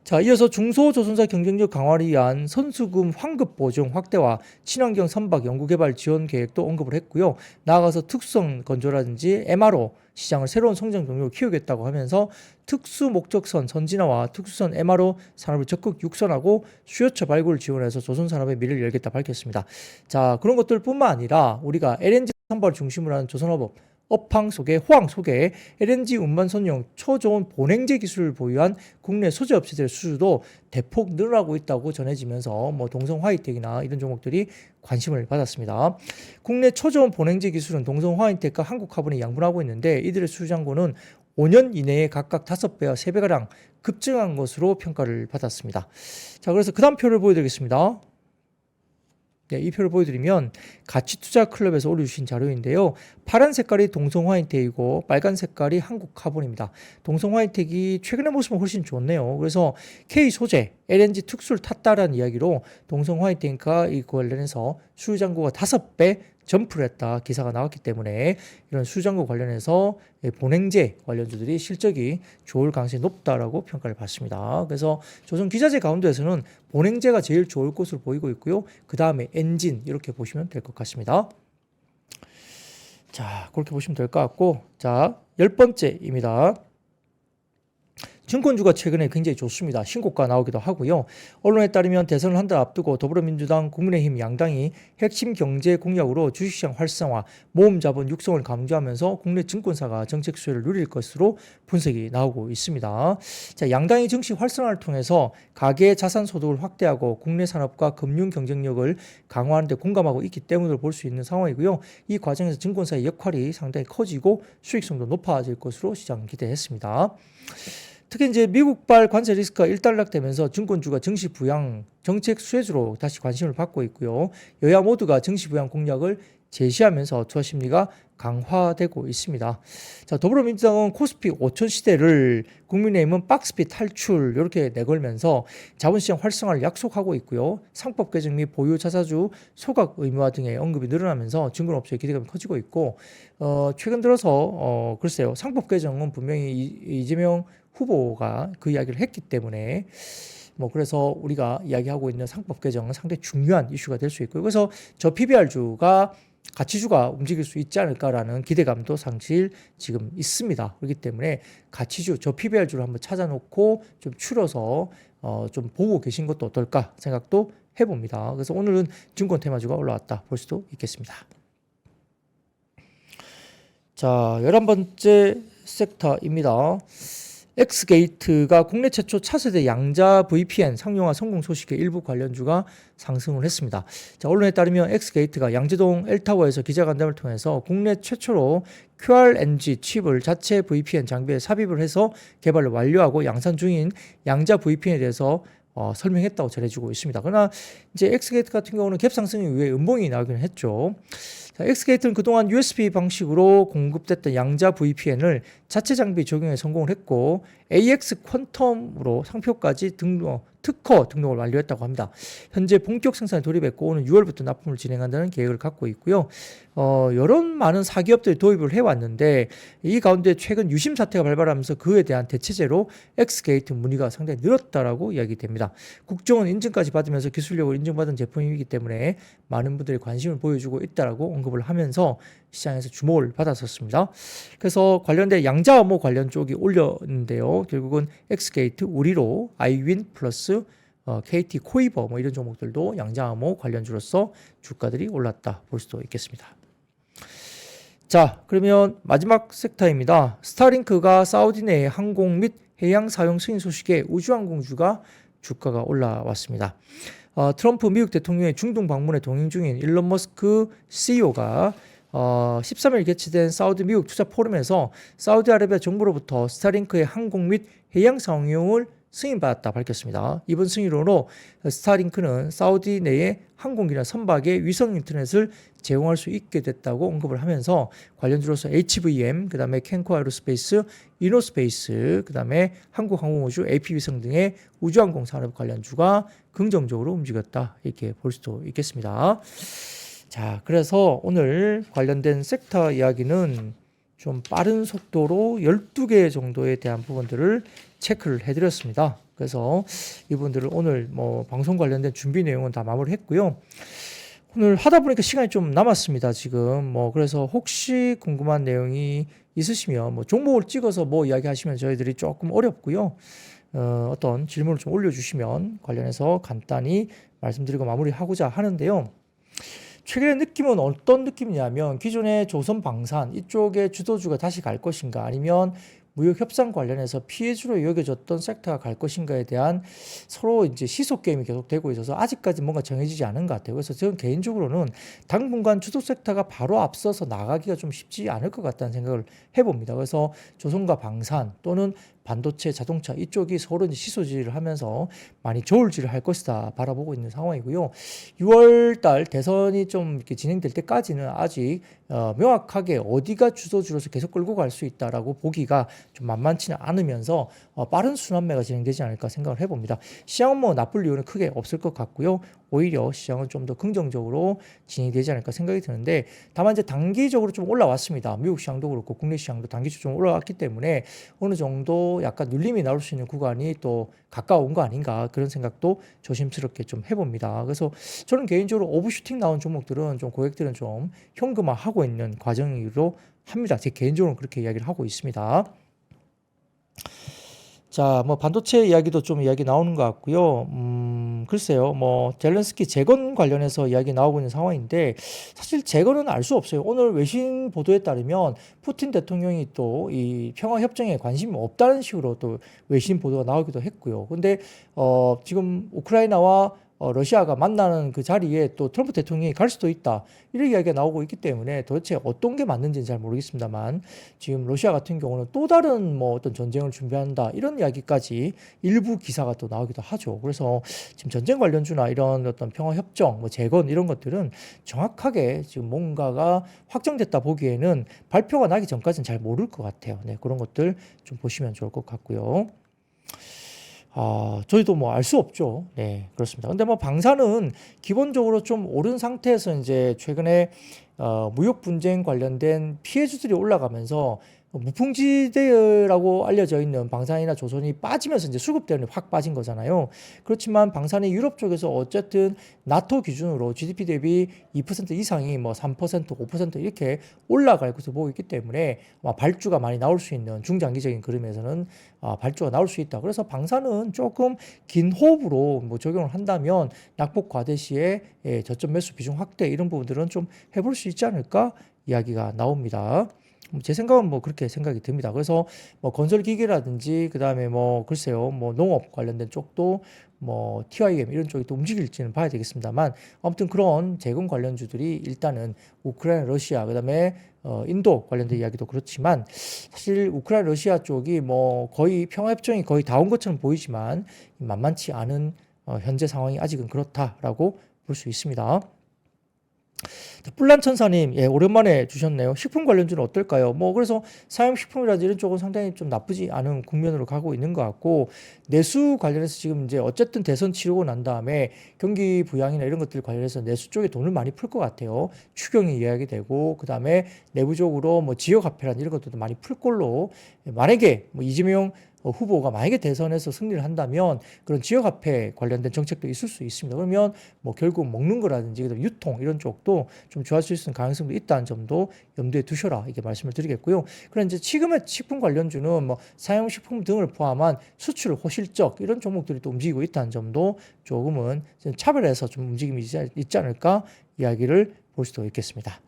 자, 이어서 중소조선사 경쟁력 강화를 위한 선수금 환급 보증 확대와 친환경 선박 연구개발 지원 계획도 언급을 했고요. 나아가서 특수성 건조라든지 MRO 시장을 새로운 성장 동력으로 키우겠다고 하면서 특수 목적선 선진화와 특수선 MRO 산업을 적극 육선하고 수요처 발굴을 지원해서 조선산업의 미래를 열겠다 밝혔습니다. 자, 그런 것들뿐만 아니라 우리가 LNG 선박을 중심으로 하는 조선업 호황 속에 LNG 운반 선용 초저온 본행제 기술을 보유한 국내 소재 업체들의 수주도 대폭 늘어나고 있다고 전해지면서 동성 화이텍이나 이런 종목들이 관심을 받았습니다. 국내 초저온 본행제 기술은 동성 화이텍과 한국화분이 양분하고 있는데 이들의 수주 잔고는 5년 이내에 각각 5배와 3배가량 급증한 것으로 평가를 받았습니다. 자, 그래서 그 다음 표를 보여드리겠습니다. 네, 이 표를 보여드리면 가치투자클럽에서 올려주신 자료인데요. 파란 색깔이 동성화이텍이고 빨간 색깔이 한국카본입니다. 동성화이텍이 최근의 모습은 훨씬 좋네요. 그래서 K소재, LNG 특수를 탔다라는 이야기로 동성화이텍과 이 관련해서 수주잔고가 5배 점프를 했다 기사가 나왔기 때문에 이런 수주잔고 관련해서 본행제 관련주들이 실적이 좋을 가능성이 높다라고 평가를 받습니다. 그래서 조선기자재 가운데에서는 본행제가 제일 좋을 것으로 보이고 있고요. 그 다음에 엔진 이렇게 보시면 될 것 같습니다. 자, 그렇게 보시면 될 것 같고, 자, 10번째입니다. 증권주가 최근에 굉장히 좋습니다. 신고가 나오기도 하고요. 언론에 따르면 대선을 한 달 앞두고 더불어민주당, 국민의힘 양당이 핵심 경제 공약으로 주식시장 활성화, 모험 자본 육성을 강조하면서 국내 증권사가 정책 수혜를 누릴 것으로 분석이 나오고 있습니다. 자, 양당이 정식 활성화를 통해서 가계 자산 소득을 확대하고 국내 산업과 금융 경쟁력을 강화하는 데 공감하고 있기 때문으로 볼 수 있는 상황이고요. 이 과정에서 증권사의 역할이 상당히 커지고 수익성도 높아질 것으로 시장 기대했습니다. 특히 이제 미국발 관세 리스크가 일단락되면서 증권주가 증시 부양 정책 수혜주로 다시 관심을 받고 있고요. 여야 모두가 증시 부양 공약을 제시하면서 투자 심리가 강화되고 있습니다. 자, 더불어민주당은 코스피 5천 시대를, 국민의힘은 박스피 탈출 이렇게 내걸면서 자본시장 활성화를 약속하고 있고요. 상법 개정 및 보유 자사주 소각 의무화 등의 언급이 늘어나면서 증권업체의 기대감이 커지고 있고, 최근 들어서 글쎄요, 상법 개정은 분명히 이재명 후보가 그 이야기를 했기 때문에 그래서 우리가 이야기하고 있는 상법 개정은 상당히 중요한 이슈가 될 수 있고요. 그래서 저 PBR주가 가치주가 움직일 수 있지 않을까라는 기대감도 사실 지금 있습니다. 그렇기 때문에 가치주, 저 PBR주를 한번 찾아놓고 좀 추려서 좀 보고 계신 것도 어떨까 생각도 해봅니다. 그래서 오늘은 증권 테마주가 올라왔다 볼 수도 있겠습니다. 자, 11번째 섹터입니다. 엑스게이트가 국내 최초 차세대 양자 VPN 상용화 성공 소식에 일부 관련주가 상승을 했습니다. 자, 언론에 따르면 엑스게이트가 양재동 L타워에서 기자간담회를 통해서 국내 최초로 QRNG 칩을 자체 VPN 장비에 삽입을 해서 개발을 완료하고 양산 중인 양자 VPN에 대해서 설명했다고 전해지고 있습니다. 그러나 이제 엑스게이트 같은 경우는 갭 상승 이후에 음봉이 나오긴 했죠. 자, 엑스게이트는 그동안 USB 방식으로 공급됐던 양자 VPN을 자체 장비 적용에 성공을 했고 AX 퀀텀으로 상표까지 특허 등록을 완료했다고 합니다. 현재 본격 생산에 돌입했고 오는 6월부터 납품을 진행한다는 계획을 갖고 있고요. 여러 많은 사기업들이 도입을 해왔는데 이 가운데 최근 유심 사태가 발발하면서 그에 대한 대체제로 엑스게이트 문의가 상당히 늘었다라고 이야기됩니다. 국정원 인증까지 받으면서 기술력을 인증받은 제품이기 때문에 많은 분들이 관심을 보여주고 있다라고 언급을 하면서 시장에서 주목을 받았었습니다. 그래서 관련된 양자암호 관련 쪽이 올렸는데요. 결국은 엑스게이트, 우리로, 아이윈 플러스 KT 코이버 이런 종목들도 양자암호 관련주로서 주가들이 올랐다 볼 수도 있겠습니다. 자, 그러면 마지막 섹터입니다. 스타링크가 사우디 내 항공 및 해양 사용 승인 소식에 우주항공주가 주가가 올라왔습니다. 트럼프 미국 대통령의 중동 방문에 동행 중인 일론 머스크 CEO가 13일 개최된 사우디 미국 투자 포럼에서 사우디아라비아 정부로부터 스타링크의 항공 및 해양 사용을 승인받았다 밝혔습니다. 이번 승인으로 스타링크는 사우디 내의 항공기나 선박의 위성 인터넷을 제공할 수 있게 됐다고 언급을 하면서 관련주로서 HVM, 그 다음에 캔코 아이로스페이스, 이노스페이스, 그 다음에 한국항공우주, AP위성 등의 우주항공 산업 관련주가 긍정적으로 움직였다 이렇게 볼 수도 있겠습니다. 자, 그래서 오늘 관련된 섹터 이야기는 좀 빠른 속도로 12개 정도에 대한 부분들을 체크를 해드렸습니다. 그래서 이분들을 오늘 방송 관련된 준비 내용은 다 마무리했고요. 오늘 하다 보니까 시간이 좀 남았습니다. 지금 그래서 혹시 궁금한 내용이 있으시면 종목을 찍어서 이야기하시면 저희들이 조금 어렵고요. 어떤 질문을 좀 올려주시면 관련해서 간단히 말씀드리고 마무리하고자 하는데요. 최근의 느낌은 어떤 느낌이냐면 기존의 조선방산 이쪽에 주도주가 다시 갈 것인가 아니면 무역협상 관련해서 피해주로 여겨졌던 섹터가 갈 것인가에 대한 서로 이제 시속 게임이 계속되고 있어서 아직까지 뭔가 정해지지 않은 것 같아요. 그래서 저는 개인적으로는 당분간 주도 섹터가 바로 앞서서 나가기가 좀 쉽지 않을 것 같다는 생각을 해봅니다. 그래서 조선과 방산 또는 반도체, 자동차 이쪽이 서로 시소질을 하면서 많이 저울질을 할 것이다 바라보고 있는 상황이고요. 6월달 대선이 좀 이렇게 진행될 때까지는 아직 명확하게 어디가 주도주로서 계속 끌고 갈 수 있다라고 보기가 좀 만만치는 않으면서 빠른 순환매가 진행되지 않을까 생각을 해봅니다. 시장은 나쁠 이유는 크게 없을 것 같고요. 오히려 시장은 좀 더 긍정적으로 진행되지 않을까 생각이 드는데 다만 이제 단기적으로 좀 올라왔습니다. 미국 시장도 그렇고 국내 시장도 단기적으로 좀 올라왔기 때문에 어느 정도 약간 눌림이 나올 수 있는 구간이 또 가까운 거 아닌가 그런 생각도 조심스럽게 좀 해봅니다. 그래서 저는 개인적으로 오버슈팅 나온 종목들은 좀 고객들은 좀 현금화하고 있는 과정으로 합니다. 제 개인적으로 그렇게 이야기를 하고 있습니다. 자, 반도체 이야기도 좀 이야기 나오는 것 같고요. 글쎄요, 젤렌스키 재건 관련해서 이야기 나오고 있는 상황인데, 사실 재건은 알 수 없어요. 오늘 외신 보도에 따르면, 푸틴 대통령이 또 이 평화협정에 관심이 없다는 식으로 또 외신 보도가 나오기도 했고요. 근데, 지금 우크라이나와 러시아가 만나는 그 자리에 또 트럼프 대통령이 갈 수도 있다. 이런 이야기가 나오고 있기 때문에 도대체 어떤 게 맞는지는 잘 모르겠습니다만 지금 러시아 같은 경우는 또 다른 뭐 어떤 전쟁을 준비한다. 이런 이야기까지 일부 기사가 또 나오기도 하죠. 그래서 지금 전쟁 관련주나 이런 어떤 평화협정, 뭐 재건 이런 것들은 정확하게 지금 뭔가가 확정됐다 보기에는 발표가 나기 전까지는 잘 모를 것 같아요. 네, 그런 것들 좀 보시면 좋을 것 같고요. 저희도 뭐 알 수 없죠. 네, 그렇습니다. 근데 뭐 방사는 기본적으로 좀 오른 상태에서 이제 최근에 무역 분쟁 관련된 피해주들이 올라가면서 무풍지대라고 알려져 있는 방산이나 조선이 빠지면서 이제 수급 대응이 확 빠진 거잖아요. 그렇지만 방산이 유럽 쪽에서 어쨌든 나토 기준으로 GDP 대비 2% 이상이 뭐 3%, 5% 이렇게 올라갈 것으로 보고 있기 때문에 발주가 많이 나올 수 있는 중장기적인 그림에서는 발주가 나올 수 있다. 그래서 방산은 조금 긴 호흡으로 뭐 적용을 한다면 낙폭 과대 시에 저점 매수 비중 확대 이런 부분들은 좀 해볼 수 있지 않을까 이야기가 나옵니다. 제 생각은 뭐 그렇게 생각이 듭니다. 그래서 뭐 건설 기계라든지 그다음에 뭐 글쎄요 뭐 농업 관련된 쪽도 뭐 TIM 이런 쪽이 또 움직일지는 봐야 되겠습니다만 아무튼 그런 재건 관련주들이 일단은 우크라이나 러시아 그다음에 인도 관련된 이야기도 그렇지만 사실 우크라이나 러시아 쪽이 뭐 거의 평화협정이 거의 다 온 것처럼 보이지만 만만치 않은 현재 상황이 아직은 그렇다라고 볼 수 있습니다. 뿔란천사님, 예, 오랜만에 주셨네요. 식품 관련주는 어떨까요? 뭐, 그래서 사용식품이라든지 이런 쪽은 상당히 좀 나쁘지 않은 국면으로 가고 있는 것 같고, 내수 관련해서 지금 이제 어쨌든 대선 치르고 난 다음에 경기 부양이나 이런 것들 관련해서 내수 쪽에 돈을 많이 풀 것 같아요. 추경이 이야기 되고, 그 다음에 내부적으로 뭐 지역화폐라든지 이런 것들도 많이 풀 걸로, 만약에 뭐 이재명 후보가 만약에 대선에서 승리를 한다면 그런 지역화폐 관련된 정책도 있을 수 있습니다. 그러면 뭐 결국 먹는 거라든지 유통 이런 쪽도 좀 좋아질 수 있는 가능성도 있다는 점도 염두에 두셔라 이렇게 말씀을 드리겠고요. 그런 이제 지금의 식품 관련주는 뭐 사용식품 등을 포함한 수출 호실적 이런 종목들이 또 움직이고 있다는 점도 조금은 차별해서 좀 움직임이 있지 않을까 이야기를 볼 수도 있겠습니다.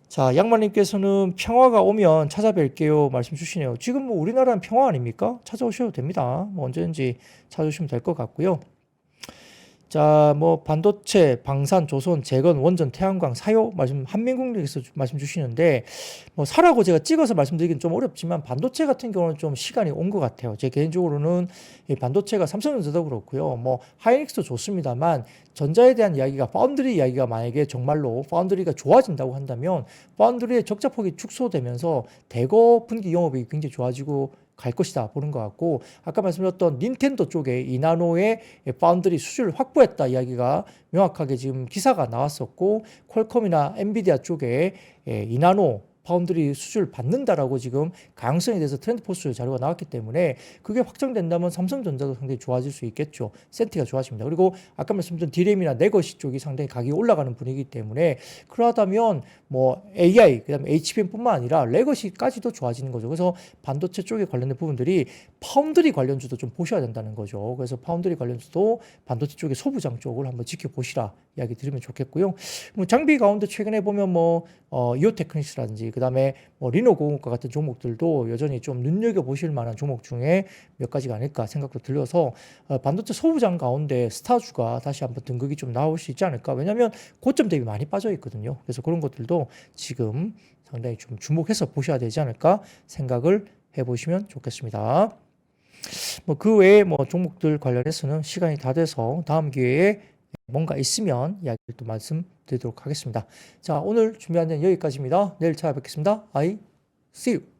자, 양마님께서는 평화가 오면 찾아뵐게요 말씀 주시네요. 지금 뭐 우리나라는 평화 아닙니까? 찾아오셔도 됩니다. 뭐 언제든지 찾아오시면 될 것 같고요. 자, 뭐 반도체, 방산, 조선, 재건, 원전, 태양광, 사요 말씀 한민국님께서 말씀 주시는데 뭐 사라고 제가 찍어서 말씀드리긴 좀 어렵지만 반도체 같은 경우는 좀 시간이 온 것 같아요. 제 개인적으로는 이 반도체가 삼성전자도 그렇고요. 뭐 하이닉스도 좋습니다만 전자에 대한 이야기가 파운드리 이야기가 만약에 정말로 파운드리가 좋아진다고 한다면 파운드리의 적자폭이 축소되면서 대거 분기 영업이 굉장히 좋아지고 갈 것이다 보는 것 같고 아까 말씀드렸던 닌텐도 쪽에 이나노의 파운드리 수주를 확보했다 이야기가 명확하게 지금 기사가 나왔었고 퀄컴이나 엔비디아 쪽에 이나노 파운드리 수주를 받는다라고 지금 가능성에 대해서 트렌드 포스 자료가 나왔기 때문에 그게 확정된다면 삼성전자도 상당히 좋아질 수 있겠죠. 센티가 좋아집니다. 그리고 아까 말씀드린 디램이나 네거시 쪽이 상당히 가격이 올라가는 분위기이기 때문에 그러하다면 뭐 AI 그다음에 HBM뿐만 아니라 레거시까지도 좋아지는 거죠. 그래서 반도체 쪽에 관련된 부분들이 파운드리 관련주도 좀 보셔야 된다는 거죠. 그래서 파운드리 관련주도 반도체 쪽의 소부장 쪽을 한번 지켜보시라 이야기 드리면 좋겠고요. 뭐 장비 가운데 최근에 보면 뭐 이오테크닉스라든지 그다음에 뭐 리노공업과 같은 종목들도 여전히 좀 눈여겨 보실 만한 종목 중에 몇 가지가 아닐까 생각도 들려서 반도체 소부장 가운데 스타주가 다시 한번 등극이 좀 나올 수 있지 않을까. 왜냐하면 고점 대비 많이 빠져 있거든요. 그래서 그런 것들도 지금 상당히 좀 주목해서 보셔야 되지 않을까 생각을 해보시면 좋겠습니다. 뭐 그 외에 뭐 종목들 관련해서는 시간이 다 돼서 다음 기회에 뭔가 있으면 이야기를 또 말씀드리도록 하겠습니다. 자, 오늘 준비한 데는 여기까지입니다. 내일 찾아뵙겠습니다. I see you.